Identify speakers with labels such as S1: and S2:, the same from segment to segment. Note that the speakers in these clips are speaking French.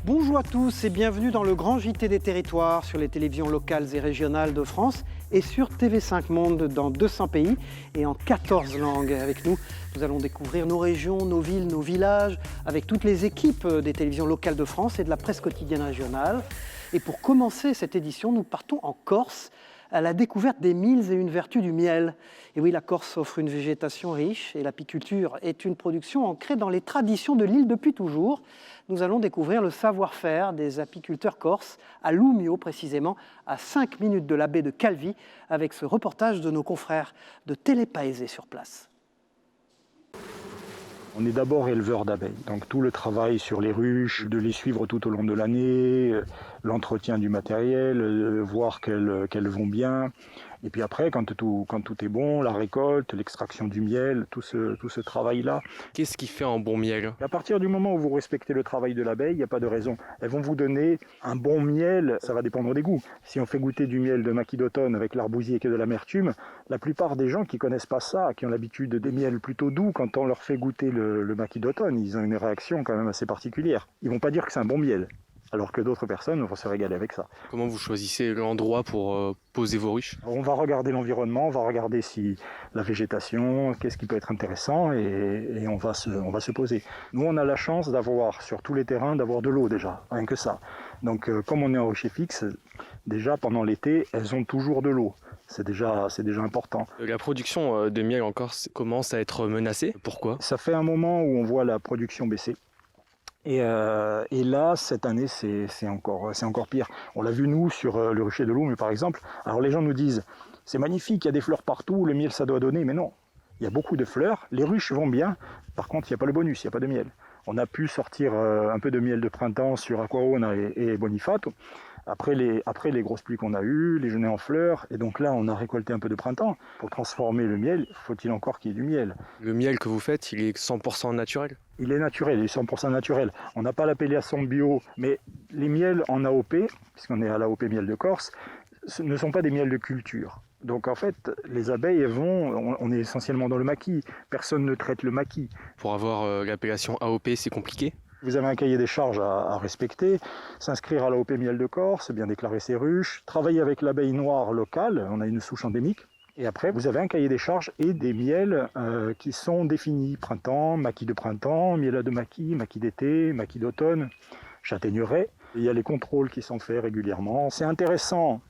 S1: Bonjour à tous et bienvenue dans le grand JT des territoires sur les télévisions locales et régionales de France et sur TV5 Monde dans 200 pays et en 14 langues. Avec nous, nous allons découvrir nos régions, nos villes, nos villages avec toutes les équipes des télévisions locales de France et de la presse quotidienne régionale. Et pour commencer cette édition, nous partons en Corse à la découverte des 1001 vertus du miel. Et oui, la Corse offre une végétation riche et l'apiculture est une production ancrée dans les traditions de l'île depuis toujours. Nous allons découvrir le savoir-faire des apiculteurs corses, à Loumio précisément, à 5 minutes de la baie de Calvi, avec ce reportage de nos confrères de Télépaésé sur place.
S2: On est d'abord éleveur d'abeilles, donc tout le travail sur les ruches, de les suivre tout au long de l'année, l'entretien du matériel, voir qu'elles vont bien. Et puis après, quand tout est bon, la récolte, l'extraction du miel, tout ce travail-là.
S3: Qu'est-ce qui fait un bon miel?
S2: À partir du moment où vous respectez le travail de l'abeille, il n'y a pas de raison. Elles vont vous donner un bon miel, ça va dépendre des goûts. Si on fait goûter du miel de maquis d'automne avec l'arbousier qui est de l'amertume, la plupart des gens qui ne connaissent pas ça, qui ont l'habitude des miels plutôt doux, quand on leur fait goûter le maquis d'automne, ils ont une réaction quand même assez particulière. Ils ne vont pas dire que c'est un bon miel, alors que d'autres personnes vont se régaler avec ça.
S3: Comment vous choisissez l'endroit pour poser vos ruches?
S2: On va regarder l'environnement, on va regarder si la végétation, qu'est-ce qui peut être intéressant et on va se poser. Nous, on a la chance d'avoir, sur tous les terrains, d'avoir de l'eau déjà, rien que ça. Donc, comme on est en rucher fixe, déjà pendant l'été, elles ont toujours de l'eau. C'est déjà important.
S3: La production de miel en Corse commence à être menacée. Pourquoi?
S2: Ça fait un moment où on voit la production baisser. Et là, cette année, c'est encore pire. On l'a vu, nous, sur le rucher de Loumio, par exemple. Alors, les gens nous disent, c'est magnifique, il y a des fleurs partout, le miel, ça doit donner. Mais non, il y a beaucoup de fleurs, les ruches vont bien. Par contre, il n'y a pas le bonus, il n'y a pas de miel. On a pu sortir un peu de miel de printemps sur Aquaona et Bonifato. Après les grosses pluies qu'on a eues, les genêts en fleurs, et donc là on a récolté un peu de printemps. Pour transformer le miel, faut-il encore qu'il y ait du miel.
S3: Le miel que vous faites, il est 100% naturel?
S2: Il est naturel, il est 100% naturel. On n'a pas l'appellation bio, mais les miels en AOP, puisqu'on est à l'AOP miel de Corse, ce ne sont pas des miels de culture. Donc en fait, les abeilles on est essentiellement dans le maquis. Personne ne traite le maquis.
S3: Pour avoir l'appellation AOP, c'est compliqué?
S2: Vous avez un cahier des charges à respecter, s'inscrire à l'AOP Miel de Corse, bien déclarer ses ruches, travailler avec l'abeille noire locale, on a une souche endémique, et après vous avez un cahier des charges et des miels qui sont définis, printemps, maquis de printemps, miel de maquis, maquis d'été, maquis d'automne, châtaigneraie. Il y a les contrôles qui sont faits régulièrement. C'est intéressant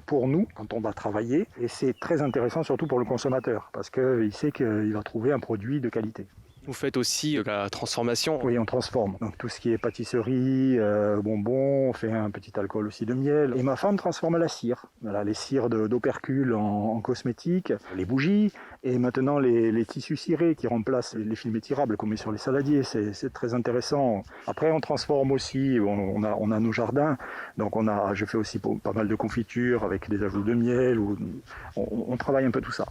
S2: pour nous quand on va travailler, et c'est très intéressant surtout pour le consommateur, parce qu'il sait qu'il va trouver un produit de qualité.
S3: Vous faites aussi la transformation?
S2: Oui, on transforme. Donc tout ce qui est pâtisserie, bonbons, on fait un petit alcool aussi de miel. Et ma femme transforme à la cire. Voilà, les cires d'opercule en cosmétiques, les bougies, et maintenant les tissus cirés qui remplacent les films étirables qu'on met sur les saladiers. C'est très intéressant. Après, on transforme aussi, on a nos jardins. Donc je fais aussi pas mal de confitures avec des ajouts de miel. On travaille un peu tout ça.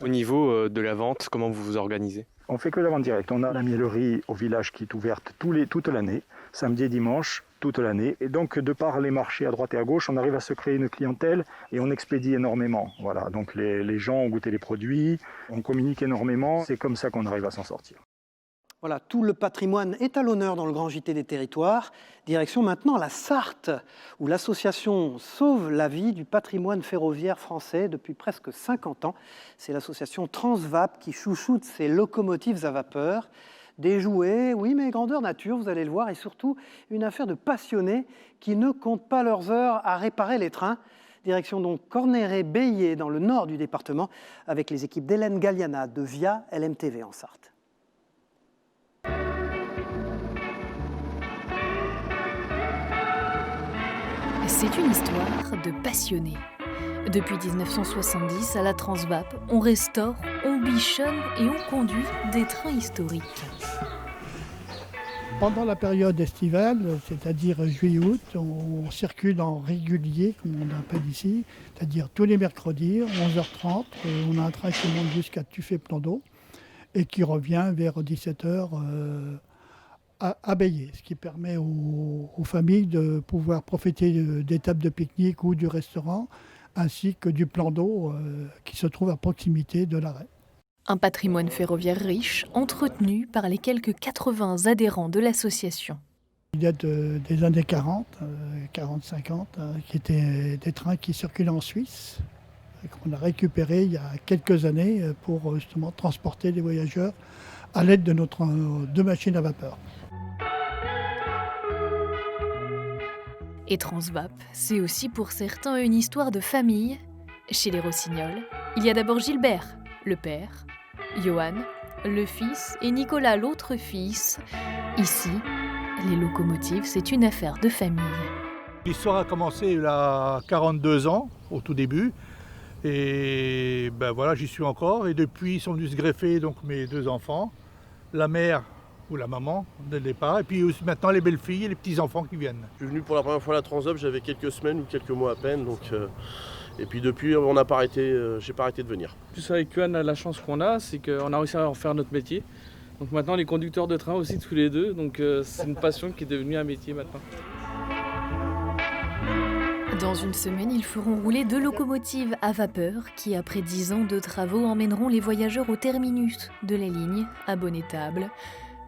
S3: Au niveau de la vente, comment vous vous organisez?
S2: On fait que la vente directe. On a la miellerie au village qui est ouverte toute l'année, samedi et dimanche, toute l'année. Et donc, de par les marchés à droite et à gauche, on arrive à se créer une clientèle et on expédie énormément. Voilà, donc les gens ont goûté les produits, on communique énormément. C'est comme ça qu'on arrive à s'en sortir.
S1: Voilà, tout le patrimoine est à l'honneur dans le grand JT des territoires. Direction maintenant la Sarthe, où l'association sauve la vie du patrimoine ferroviaire français depuis presque 50 ans. C'est l'association Transvap qui chouchoute ces locomotives à vapeur. Des jouets, oui, mais grandeur nature, vous allez le voir, et surtout une affaire de passionnés qui ne comptent pas leurs heures à réparer les trains. Direction donc Cornéré-Bélier, dans le nord du département, avec les équipes d'Hélène Galliana de VIA LMTV en Sarthe.
S4: C'est une histoire de passionnés. Depuis 1970, à la Transvap, on restaure, on bichonne et on conduit des trains historiques.
S5: Pendant la période estivale, c'est-à-dire juillet-août, on circule en régulier, comme on appelle ici, c'est-à-dire tous les mercredis, 11h30, on a un train qui monte jusqu'à Tuffet-Plando et qui revient vers 17h à Bélier, ce qui permet aux familles de pouvoir profiter des tables de pique-nique ou du restaurant, ainsi que du plan d'eau qui se trouve à proximité de l'arrêt.
S4: Un patrimoine ferroviaire riche, entretenu par les quelques 80 adhérents de l'association.
S5: datent des années 40, 40-50, qui étaient des trains qui circulaient en Suisse, qu'on a récupérés il y a quelques années pour justement transporter les voyageurs à l'aide de nos deux machines à vapeur.
S4: Et Transvap, c'est aussi pour certains une histoire de famille. Chez les Rossignols, il y a d'abord Gilbert, le père, Johan, le fils, et Nicolas, l'autre fils. Ici, les locomotives, c'est une affaire de famille.
S6: L'histoire a commencé il y a 42 ans, au tout début. Et ben voilà, j'y suis encore. Et depuis, ils sont venus se greffer donc, mes deux enfants, la mère ou la maman dès le départ, et puis maintenant les belles-filles et les petits-enfants qui viennent.
S7: Je suis venu pour la première fois à la Transvap, j'avais quelques semaines ou quelques mois à peine. Et puis depuis, on n'a pas arrêté, j'ai pas arrêté de venir.
S8: Plus avec Yuan, la chance qu'on a, c'est qu'on a réussi à en faire notre métier. Donc maintenant, les conducteurs de train aussi, tous les deux. Donc c'est une passion qui est devenue un métier maintenant.
S4: Dans une semaine, ils feront rouler 2 locomotives à vapeur qui, après 10 ans de travaux, emmèneront les voyageurs au terminus de la ligne à Bonnetable.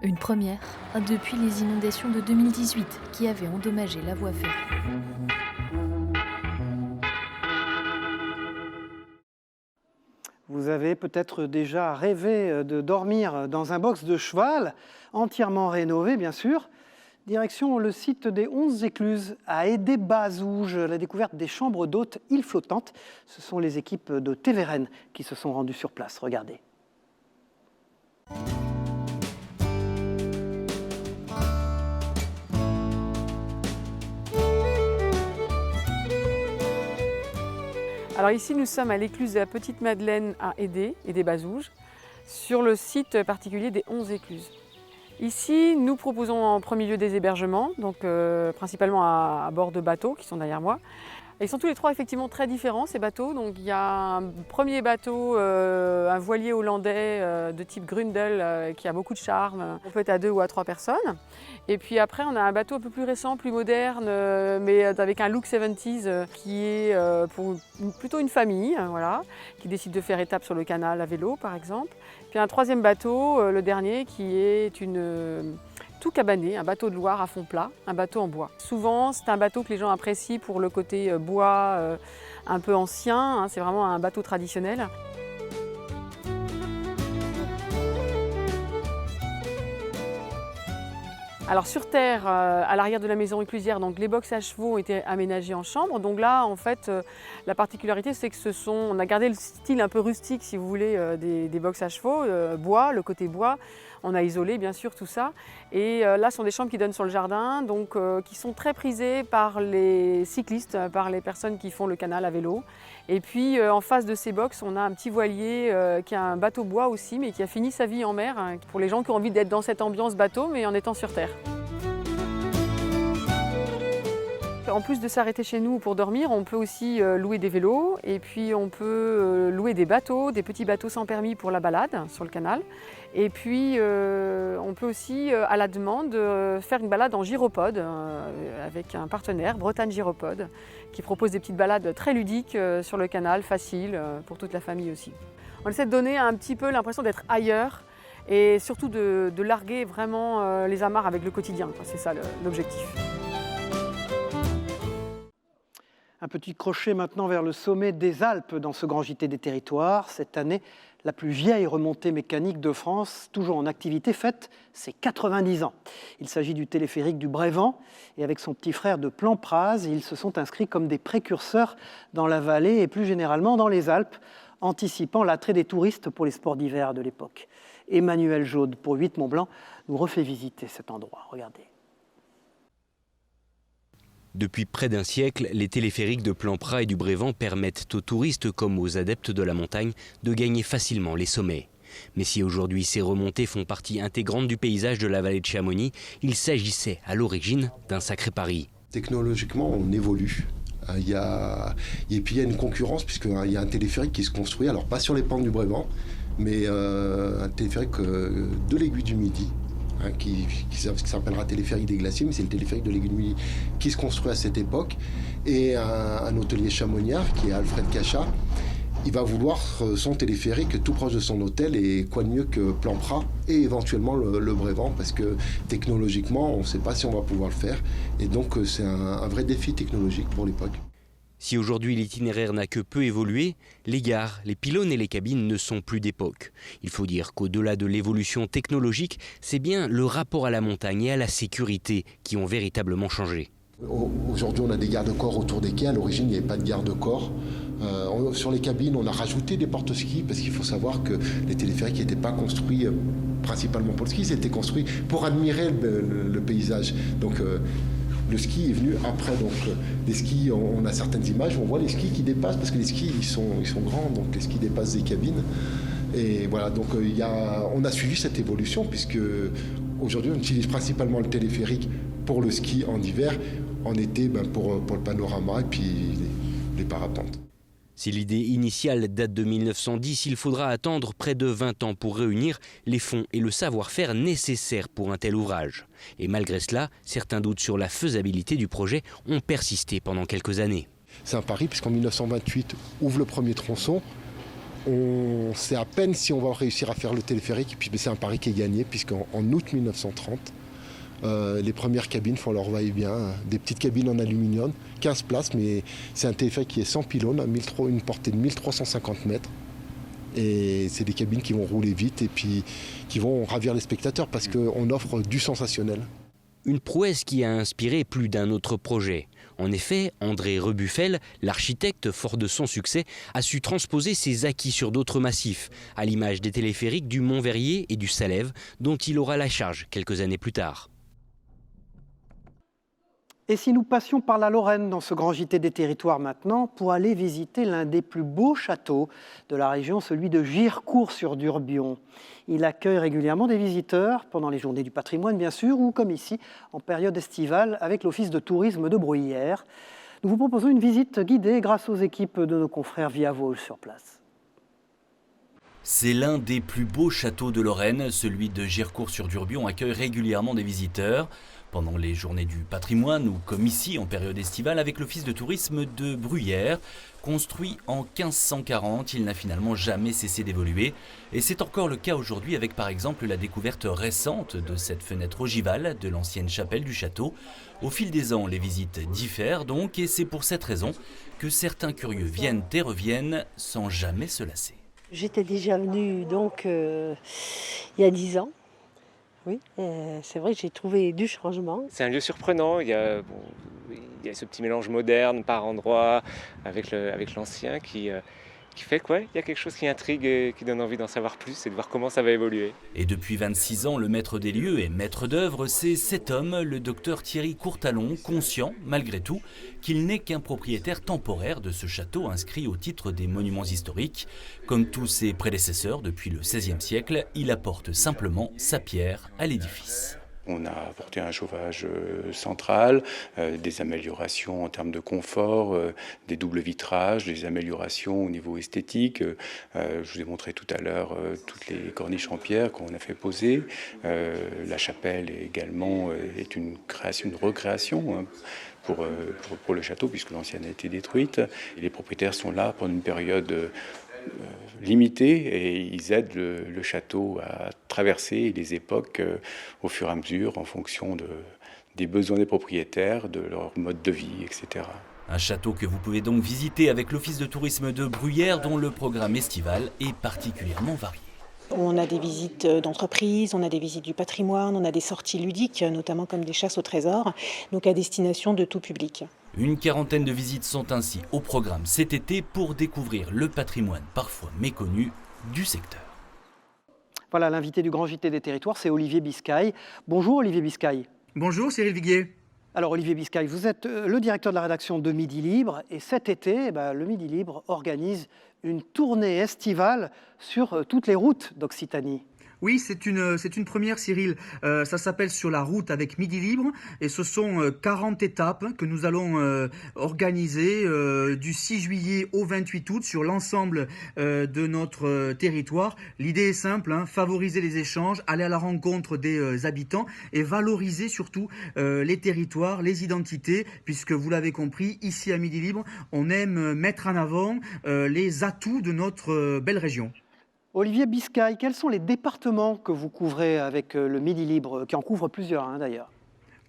S4: Une première depuis les inondations de 2018 qui avaient endommagé la voie ferrée.
S1: Vous avez peut-être déjà rêvé de dormir dans un box de cheval, entièrement rénové bien sûr. Direction le site des 11 écluses à Aidé-Bazouges, la découverte des chambres d'hôtes îles flottantes. Ce sont les équipes de TVRN qui se sont rendues sur place. Regardez.
S9: Alors ici, nous sommes à l'écluse de la Petite Madeleine à Aidé-Bazouges, sur le site particulier des 11 écluses. Ici, nous proposons en premier lieu des hébergements, donc principalement à bord de bateaux qui sont derrière moi. Ils sont tous les trois effectivement très différents, ces bateaux. Donc, il y a un premier bateau, un voilier hollandais de type Grundel qui a beaucoup de charme. On peut être à 2 ou à 3 personnes. Et puis après, on a un bateau un peu plus récent, plus moderne, mais avec un look 70s qui est pour plutôt une famille, voilà, qui décide de faire étape sur le canal à vélo par exemple. Puis un troisième bateau, le dernier, qui est tout cabané, un bateau de Loire à fond plat, un bateau en bois. Souvent, c'est un bateau que les gens apprécient pour le côté bois un peu ancien, hein, c'est vraiment un bateau traditionnel. Alors sur terre, à l'arrière de la maison éclusière, donc les box à chevaux ont été aménagés en chambre. Donc là, en fait, la particularité, c'est que on a gardé le style un peu rustique, si vous voulez, des box à chevaux, bois, le côté bois. On a isolé, bien sûr, tout ça. Et là, ce sont des chambres qui donnent sur le jardin, donc qui sont très prisées par les cyclistes, par les personnes qui font le canal à vélo. Et puis, en face de ces box, on a un petit voilier qui a un bateau bois aussi, mais qui a fini sa vie en mer, hein, pour les gens qui ont envie d'être dans cette ambiance bateau, mais en étant sur terre. En plus de s'arrêter chez nous pour dormir, on peut aussi louer des vélos et puis on peut louer des bateaux, des petits bateaux sans permis pour la balade sur le canal. Et puis on peut aussi, à la demande, faire une balade en gyropode avec un partenaire, Bretagne Gyropode, qui propose des petites balades très ludiques sur le canal, faciles pour toute la famille aussi. On essaie de donner un petit peu l'impression d'être ailleurs et surtout de larguer vraiment les amarres avec le quotidien. C'est ça l'objectif.
S1: Un petit crochet maintenant vers le sommet des Alpes dans ce grand JT des territoires. Cette année, la plus vieille remontée mécanique de France, toujours en activité, fête ses 90 ans. Il s'agit du téléphérique du Brévent et avec son petit frère de Plan-Praz, ils se sont inscrits comme des précurseurs dans la vallée et plus généralement dans les Alpes, anticipant l'attrait des touristes pour les sports d'hiver de l'époque. Emmanuel Jaude, pour 8 Mont-Blanc, nous refait visiter cet endroit. Regardez.
S10: Depuis près d'un siècle, les téléphériques de Plan-Praz et du Brévent permettent aux touristes comme aux adeptes de la montagne de gagner facilement les sommets. Mais si aujourd'hui ces remontées font partie intégrante du paysage de la vallée de Chamonix, il s'agissait à l'origine d'un sacré pari.
S11: Technologiquement, on évolue. Et puis il y a une concurrence puisqu'il y a un téléphérique qui se construit, alors pas sur les pentes du Brévent, mais un téléphérique de l'Aiguille du Midi. Qui s'appellera téléphérique des glaciers, mais c'est le téléphérique de l'Aiguille du Midi qui se construit à cette époque, et un hôtelier chamoniard qui est Alfred Cachat, il va vouloir son téléphérique tout proche de son hôtel, et quoi de mieux que Plan-Pras et éventuellement le Brévent, parce que technologiquement, on ne sait pas si on va pouvoir le faire. Et donc c'est un vrai défi technologique pour l'époque.
S10: Si aujourd'hui l'itinéraire n'a que peu évolué, les gares, les pylônes et les cabines ne sont plus d'époque. Il faut dire qu'au-delà de l'évolution technologique, c'est bien le rapport à la montagne et à la sécurité qui ont véritablement changé.
S11: Aujourd'hui, on a des garde-corps autour des quais. À l'origine, il n'y avait pas de garde-corps. Sur les cabines, on a rajouté des porte-skis, parce qu'il faut savoir que les téléphériques n'étaient pas construits principalement pour le ski, c'était construit pour admirer le paysage. Donc, le ski est venu après. Donc, les skis, on a certaines images, on voit les skis qui dépassent, parce que les skis, ils sont grands, donc les skis dépassent des cabines. Et voilà, donc on a suivi cette évolution, puisque aujourd'hui, on utilise principalement le téléphérique pour le ski en hiver, en été pour le panorama et puis les parapentes.
S10: Si l'idée initiale date de 1910, il faudra attendre près de 20 ans pour réunir les fonds et le savoir-faire nécessaires pour un tel ouvrage. Et malgré cela, certains doutes sur la faisabilité du projet ont persisté pendant quelques années.
S11: C'est un pari, puisqu'en 1928 ouvre le premier tronçon. On sait à peine si on va réussir à faire le téléphérique, et puis c'est un pari qui est gagné, puisqu'en août 1930, les premières cabines font leur va-et-vient, des petites cabines en aluminium, 15 places, mais c'est un téléphérique qui est sans pylône, une portée de 1350 mètres. Et c'est des cabines qui vont rouler vite et puis qui vont ravir les spectateurs, parce qu'on offre du sensationnel.
S10: Une prouesse qui a inspiré plus d'un autre projet. En effet, André Rebuffel, l'architecte fort de son succès, a su transposer ses acquis sur d'autres massifs, à l'image des téléphériques du Mont-Verrier et du Salève, dont il aura la charge quelques années plus tard.
S1: Et si nous passions par la Lorraine dans ce grand JT des territoires maintenant, pour aller visiter l'un des plus beaux châteaux de la région, celui de Girecourt-sur-Durbion. Il accueille régulièrement des visiteurs, pendant les journées du patrimoine bien sûr, ou comme ici, en période estivale, avec l'Office de tourisme de Bruyères. Nous vous proposons une visite guidée grâce aux équipes de nos confrères Via Vosges sur place.
S12: C'est l'un des plus beaux châteaux de Lorraine, celui de Girecourt-sur-Durbion accueille régulièrement des visiteurs. Pendant les journées du patrimoine ou comme ici en période estivale avec l'office de tourisme de Bruyères. Construit en 1540, il n'a finalement jamais cessé d'évoluer. Et c'est encore le cas aujourd'hui avec par exemple la découverte récente de cette fenêtre ogivale de l'ancienne chapelle du château. Au fil des ans, les visites diffèrent donc et c'est pour cette raison que certains curieux viennent et reviennent sans jamais se lasser.
S13: J'étais déjà venue donc il y a 10 ans. Oui, c'est vrai que j'ai trouvé du changement.
S14: C'est un lieu surprenant, il y a ce petit mélange moderne par endroits avec l'ancien qui fait quoi. Il y a quelque chose qui intrigue et qui donne envie d'en savoir plus et de voir comment ça va évoluer.
S12: Et depuis 26 ans, le maître des lieux et maître d'œuvre, c'est cet homme, le docteur Thierry Courtalon, conscient, malgré tout, qu'il n'est qu'un propriétaire temporaire de ce château inscrit au titre des monuments historiques. Comme tous ses prédécesseurs depuis le XVIe siècle, il apporte simplement sa pierre à l'édifice.
S15: On a apporté un chauffage central, des améliorations en termes de confort, des doubles vitrages, des améliorations au niveau esthétique. Je vous ai montré tout à l'heure toutes les corniches en pierre qu'on a fait poser. La chapelle également est une recréation pour le château, puisque l'ancienne a été détruite. Et les propriétaires sont là pendant une période limités et ils aident le château à traverser les époques au fur et à mesure en fonction des besoins des propriétaires, de leur mode de vie, etc.
S12: Un château que vous pouvez donc visiter avec l'office de tourisme de Bruyères dont le programme estival est particulièrement varié.
S16: On a des visites d'entreprise, on a des visites du patrimoine, on a des sorties ludiques, notamment comme des chasses au trésor, donc à destination de tout public.
S12: Une quarantaine de visites sont ainsi au programme cet été pour découvrir le patrimoine parfois méconnu du secteur.
S1: Voilà, l'invité du Grand JT des Territoires, c'est Olivier Biscaye. Bonjour Olivier Biscaye.
S17: Bonjour Cyril Viguier.
S1: Alors Olivier Biscaye, vous êtes le directeur de la rédaction de Midi Libre et cet été, le Midi Libre organise une tournée estivale sur toutes les routes d'Occitanie.
S17: Oui, c'est une première, Cyril. Ça s'appelle Sur la route avec Midi Libre et ce sont 40 étapes que nous allons organiser du 6 juillet au 28 août sur l'ensemble de notre territoire. L'idée est simple, favoriser les échanges, aller à la rencontre des habitants et valoriser surtout les territoires, les identités, puisque vous l'avez compris, ici à Midi Libre, on aime mettre en avant les atouts de notre belle région.
S1: Olivier Biscay, quels sont les départements que vous couvrez avec le Midi Libre, qui en couvre plusieurs d'ailleurs?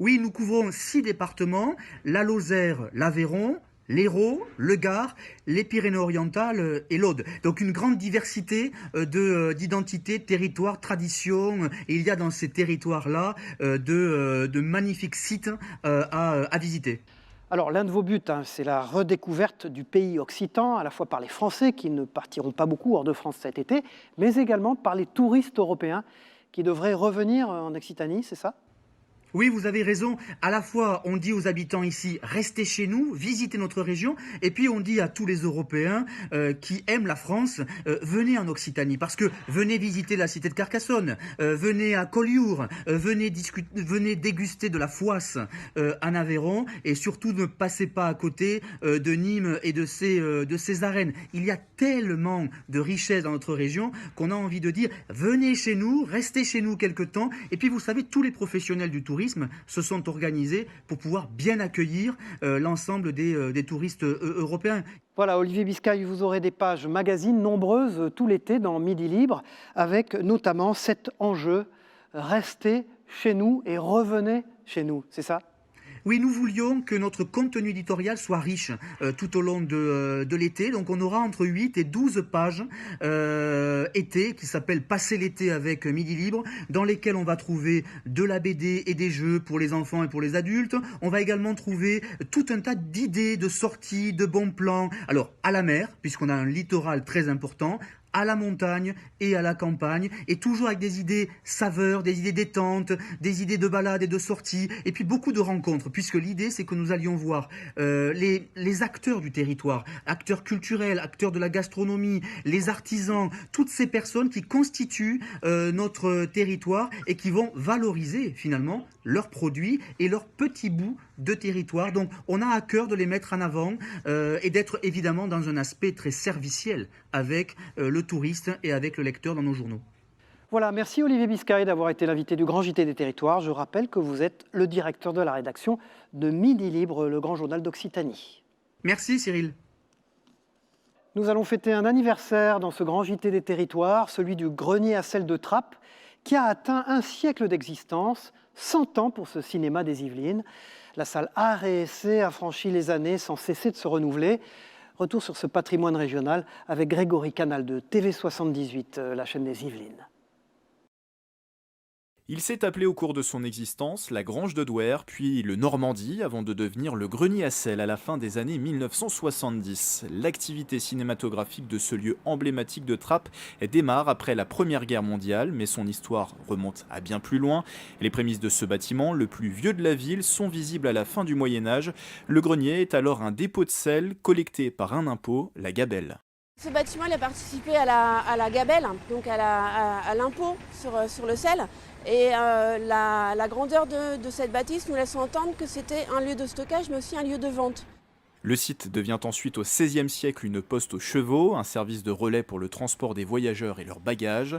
S17: Oui, nous couvrons 6 départements, la Lozère, l'Aveyron, l'Hérault, le Gard, les Pyrénées-Orientales et l'Aude. Donc une grande diversité d'identités, territoires, traditions. Et il y a dans ces territoires-là de magnifiques sites à visiter.
S1: Alors l'un de vos buts, c'est la redécouverte du pays occitan, à la fois par les Français qui ne partiront pas beaucoup hors de France cet été, mais également par les touristes européens qui devraient revenir en Occitanie, c'est ça ?
S17: Oui, vous avez raison. À la fois, on dit aux habitants ici, restez chez nous, visitez notre région. Et puis, on dit à tous les Européens qui aiment la France, venez en Occitanie. Parce que venez visiter la cité de Carcassonne, venez à Collioure, venez déguster de la foisse en Aveyron. Et surtout, ne passez pas à côté de Nîmes et de ses arènes. Il y a tellement de richesses dans notre région qu'on a envie de dire, venez chez nous, restez chez nous quelque temps. Et puis, vous savez, tous les professionnels du tourisme se sont organisés pour pouvoir bien accueillir l'ensemble des touristes européens.
S1: Voilà, Olivier Biscay, vous aurez des pages magazines nombreuses tout l'été dans Midi Libre, avec notamment cet enjeu, restez chez nous et revenez chez nous, c'est ça ?
S17: Oui, nous voulions que notre contenu éditorial soit riche tout au long de l'été. Donc on aura entre 8 et 12 pages été qui s'appellent Passer l'été avec Midi Libre, dans lesquelles on va trouver de la BD et des jeux pour les enfants et pour les adultes. On va également trouver tout un tas d'idées, de sorties, de bons plans. Alors à la mer, puisqu'on a un littoral très important, à la montagne et à la campagne, et toujours avec des idées saveurs, des idées détente, des idées de balade et de sortie, et puis beaucoup de rencontres, puisque l'idée c'est que nous allions voir les acteurs du territoire, acteurs culturels, acteurs de la gastronomie, les artisans, toutes ces personnes qui constituent notre territoire et qui vont valoriser finalement leurs produits et leurs petits bouts de territoire. Donc on a à cœur de les mettre en avant et d'être évidemment dans un aspect très serviciel avec le touriste et avec le lecteur dans nos journaux.
S1: Voilà, merci Olivier Biscay d'avoir été l'invité du Grand JT des Territoires. Je rappelle que vous êtes le directeur de la rédaction de Midi Libre, le grand journal d'Occitanie.
S17: Merci Cyril.
S1: Nous allons fêter un anniversaire dans ce Grand JT des Territoires, celui du grenier à sel de Trappes, qui a atteint un siècle d'existence, 100 ans pour ce cinéma des Yvelines. La salle Art et Essai a franchi les années sans cesser de se renouveler. Retour sur ce patrimoine régional avec Grégory Canal de TV78, la chaîne des Yvelines.
S18: Il s'est appelé au cours de son existence la Grange de Douer, puis le Normandie, avant de devenir le Grenier à sel à la fin des années 1970. L'activité cinématographique de ce lieu emblématique de Trappes démarre après la Première Guerre mondiale, mais son histoire remonte à bien plus loin. Les prémices de ce bâtiment, le plus vieux de la ville, sont visibles à la fin du Moyen-Âge. Le grenier est alors un dépôt de sel collecté par un impôt, la gabelle.
S19: Ce bâtiment il a participé à la gabelle, donc à l'impôt sur le sel. Et la grandeur de cette bâtisse nous laisse entendre que c'était un lieu de stockage, mais aussi un lieu de vente.
S18: Le site devient ensuite au XVIe siècle une poste aux chevaux, un service de relais pour le transport des voyageurs et leurs bagages.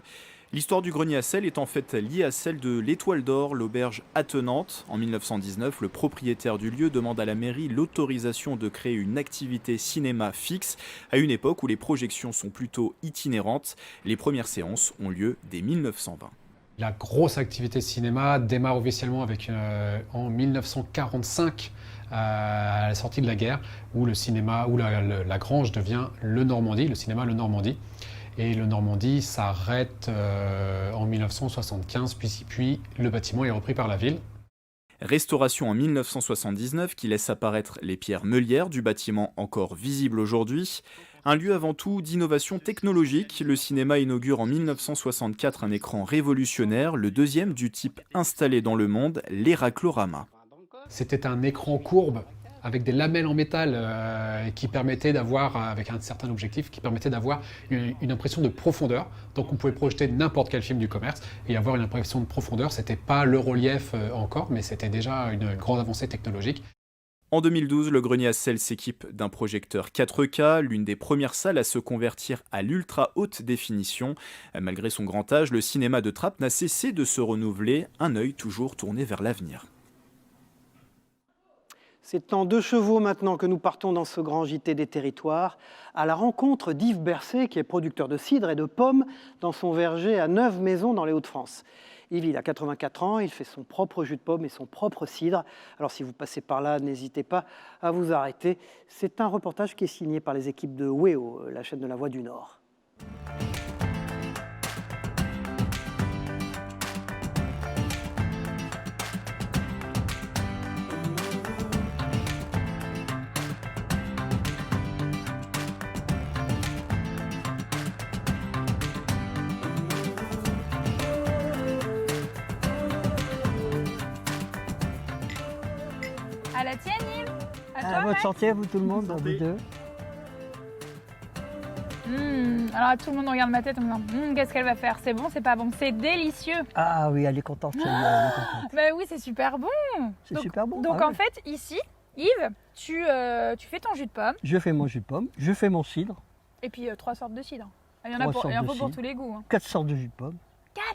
S18: L'histoire du grenier à sel est en fait liée à celle de l'Étoile d'Or, l'auberge attenante. En 1919, le propriétaire du lieu demande à la mairie l'autorisation de créer une activité cinéma fixe, à une époque où les projections sont plutôt itinérantes. Les premières séances ont lieu dès 1920.
S20: La grosse activité cinéma démarre officiellement en 1945, à la sortie de la guerre, où le cinéma, où la Grange devient le Normandie, le cinéma le Normandie. Et le Normandie s'arrête en 1975, puis le bâtiment est repris par la ville.
S18: Restauration en 1979 qui laisse apparaître les pierres meulières du bâtiment encore visibles aujourd'hui. Un lieu avant tout d'innovation technologique, le cinéma inaugure en 1964 un écran révolutionnaire, le deuxième du type installé dans le monde, l'Héraclorama.
S20: C'était un écran courbe avec des lamelles en métal qui permettaient d'avoir, avec un certain objectif, qui permettaient d'avoir une impression de profondeur. Donc on pouvait projeter n'importe quel film du commerce et avoir une impression de profondeur. C'était pas le relief encore, mais c'était déjà une grande avancée technologique.
S18: En 2012, le grenier à sel s'équipe d'un projecteur 4K, l'une des premières salles à se convertir à l'ultra haute définition. Malgré son grand âge, le cinéma de Trappes n'a cessé de se renouveler, un œil toujours tourné vers l'avenir.
S1: C'est en 2 chevaux maintenant que nous partons dans ce grand JT des territoires, à la rencontre d'Yves Bercé, qui est producteur de cidre et de pommes dans son verger à Neuve-Maisons dans les Hauts-de-France. Yves, il a 84 ans, il fait son propre jus de pomme et son propre cidre. Alors si vous passez par là, n'hésitez pas à vous arrêter. C'est un reportage qui est signé par les équipes de WEO, la chaîne de la Voix du Nord.
S21: À la tienne, Yves. À toi,
S22: votre
S21: Max.
S22: santé, vous tout le monde, vous deux.
S21: Alors tout le monde regarde ma tête en me disant qu'est-ce qu'elle va faire? C'est bon, c'est pas bon? C'est délicieux.
S22: Ah oui, elle est contente, elle est contente.
S21: Bah oui, c'est super bon.
S22: C'est super bon.
S21: Donc
S22: ah
S21: en
S22: ouais.
S21: fait, ici, Yves, tu fais ton jus de pomme
S22: Je fais mon jus de pomme, je fais mon cidre,
S21: et puis 3 sortes de cidre. Il y en a
S22: 3
S21: pour,
S22: sortes
S21: il y en a
S22: de
S21: pour
S22: cidre,
S21: tous les goûts.
S22: 4 sortes de jus de pomme.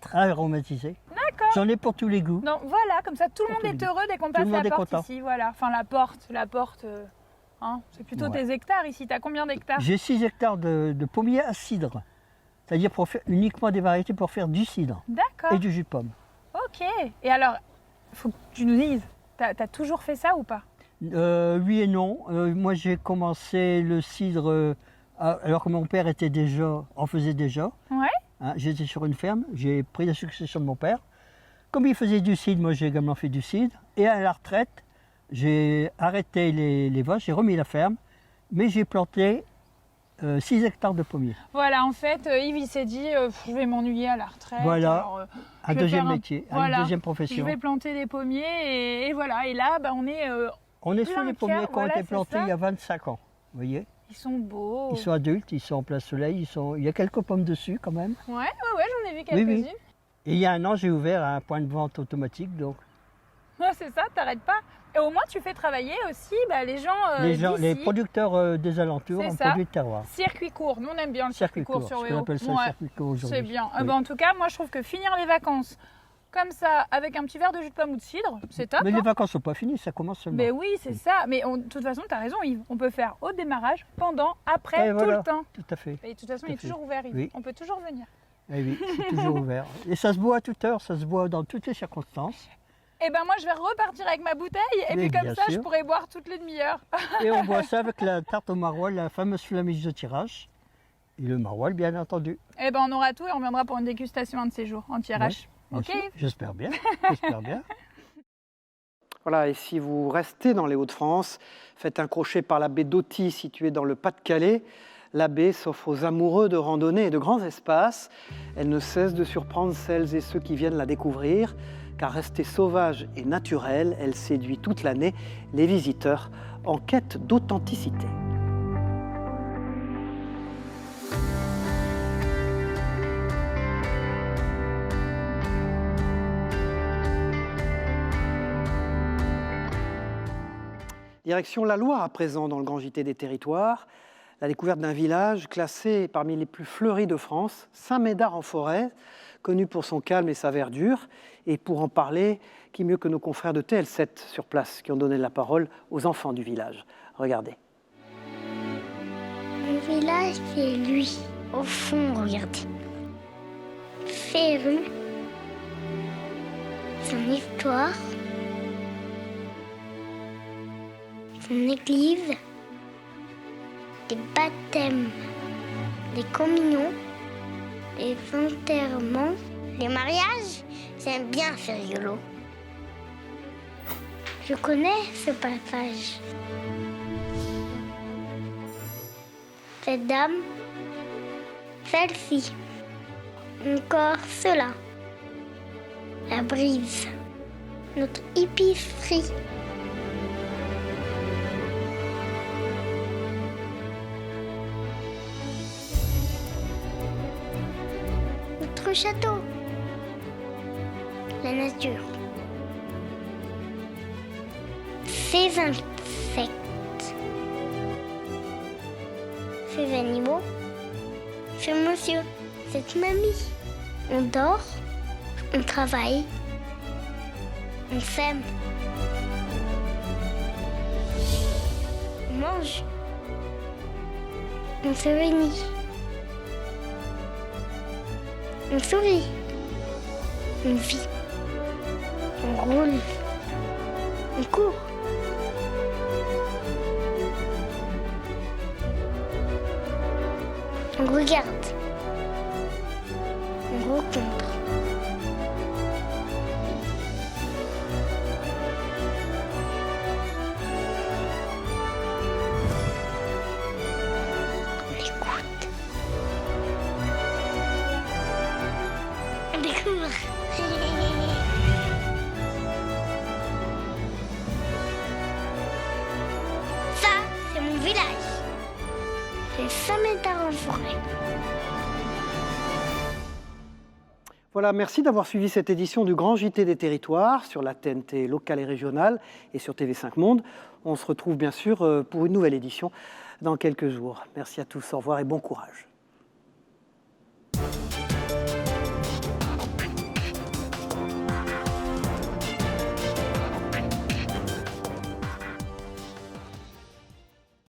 S21: 4
S22: aromatisés.
S21: D'accord.
S22: J'en ai pour tous les goûts.
S21: Non, voilà, comme ça tout le monde est heureux dès qu'on
S22: Tout
S21: passe
S22: le monde
S21: la
S22: est
S21: porte
S22: content.
S21: ici. Voilà. Enfin la porte. Hein, c'est plutôt
S22: Ouais.
S21: tes hectares ici. T'as combien d'hectares?
S22: J'ai 6 hectares de pommiers à cidre, c'est-à-dire pour faire uniquement des variétés pour faire du cidre
S21: D'accord.
S22: et du jus de pomme.
S21: Ok. Et alors, faut que tu nous dises, t'as toujours fait ça ou pas?
S22: Oui et non. Moi j'ai commencé le cidre alors que mon père en faisait déjà.
S21: Ouais.
S22: Hein, j'étais sur une ferme, j'ai pris la succession de mon père. Comme il faisait du cidre, moi j'ai également fait du cidre. Et à la retraite, j'ai arrêté les vaches, j'ai remis la ferme, mais j'ai planté 6 hectares de pommiers.
S21: Voilà, en fait, Yves il s'est dit, je vais m'ennuyer à la retraite.
S22: Voilà,
S21: alors,
S22: un
S21: je vais
S22: deuxième
S21: faire
S22: métier,
S21: voilà,
S22: une deuxième profession.
S21: Je vais planter des pommiers et voilà. Et là, on est.
S22: On est sur
S21: plein
S22: les
S21: de
S22: pommiers
S21: cœur,
S22: qui ont
S21: voilà,
S22: été
S21: c'est
S22: plantés
S21: ça.
S22: il y a 25 ans. Vous voyez,
S21: Ils sont beaux.
S22: ils sont adultes, ils sont en plein soleil, il y a quelques pommes dessus quand même.
S21: Ouais, j'en ai vu
S22: Oui,
S21: quelques-unes.
S22: oui. Et il y a un an, j'ai ouvert un point de vente automatique. Donc
S21: Ouais, c'est ça, t'arrêtes pas. Et au moins, tu fais travailler aussi les gens
S22: les
S21: d'ici.
S22: producteurs des alentours
S21: C'est
S22: en
S21: ça.
S22: produits de terroir.
S21: Circuit court, nous on aime bien le circuit court sur
S22: ce
S21: WEO.
S22: qu'on appelle ça le circuit court aujourd'hui.
S21: C'est bien.
S22: Oui.
S21: En tout cas, moi je trouve que finir les vacances comme ça, avec un petit verre de jus de pomme ou de cidre, c'est top.
S22: Mais
S21: hein.
S22: les vacances sont pas finies, ça commence seulement.
S21: Mais oui, c'est ça. Mais de toute façon, tu as raison, Yves. On peut faire au démarrage, pendant, après,
S22: Et
S21: tout
S22: voilà,
S21: le temps.
S22: tout à fait.
S21: Et de toute façon,
S22: Tout
S21: il
S22: à
S21: est
S22: fait.
S21: toujours ouvert, Yves.
S22: Oui.
S21: On peut toujours venir.
S22: Eh oui, c'est toujours ouvert. Et ça se boit à toute heure, ça se boit dans toutes les circonstances.
S21: Et ben moi, je vais repartir avec ma bouteille. Et
S22: Mais
S21: puis comme
S22: bien
S21: ça, je
S22: sûr.
S21: pourrai boire toutes les demi-heures.
S22: Et on boit ça avec la tarte au maroilles, la fameuse flamiche de tirage. Et le maroilles, bien entendu.
S21: Et ben on aura tout et on reviendra pour une dégustation un de ces jours, en tirage.
S22: Bien
S21: Ok,
S22: sûr.
S21: Yves?
S22: J'espère bien. J'espère bien.
S1: Voilà, et si vous restez dans les Hauts-de-France, faites un crochet par la baie d'Auty, située dans le Pas-de-Calais. La baie s'offre aux amoureux de randonnée et de grands espaces. Elle ne cesse de surprendre celles et ceux qui viennent la découvrir, car restée sauvage et naturelle, elle séduit toute l'année les visiteurs en quête d'authenticité. Direction la Loire à présent, dans le Grand JT des territoires. La découverte d'un village classé parmi les plus fleuris de France, Saint-Médard-en-Forêt, connu pour son calme et sa verdure. Et pour en parler, qui mieux que nos confrères de TL7 sur place, qui ont donné la parole aux enfants du village. Regardez.
S23: Le village, c'est lui. Au fond, regardez. Féru. Son histoire. Son église. Les baptêmes. Les communions. Les enterrements. Les mariages. J'aime bien, c'est rigolo. Je connais ce passage. Cette dame, celle-ci, encore cela, la brise, notre épicerie, notre château. La nature. Ces insectes. Ces animaux. Ce monsieur. Cette mamie. On dort. On travaille. On s'aime. On mange. On se réunit. On sourit. On vit. On roule. On court. On regarde. On rencontre. On écoute. On découvre. Ça, c'est mon village. C'est Saint-Médard-en-Forêt.
S1: Voilà, merci d'avoir suivi cette édition du Grand JT des Territoires sur la TNT locale et régionale et sur TV5 Monde. On se retrouve bien sûr pour une nouvelle édition dans quelques jours. Merci à tous, au revoir et bon courage.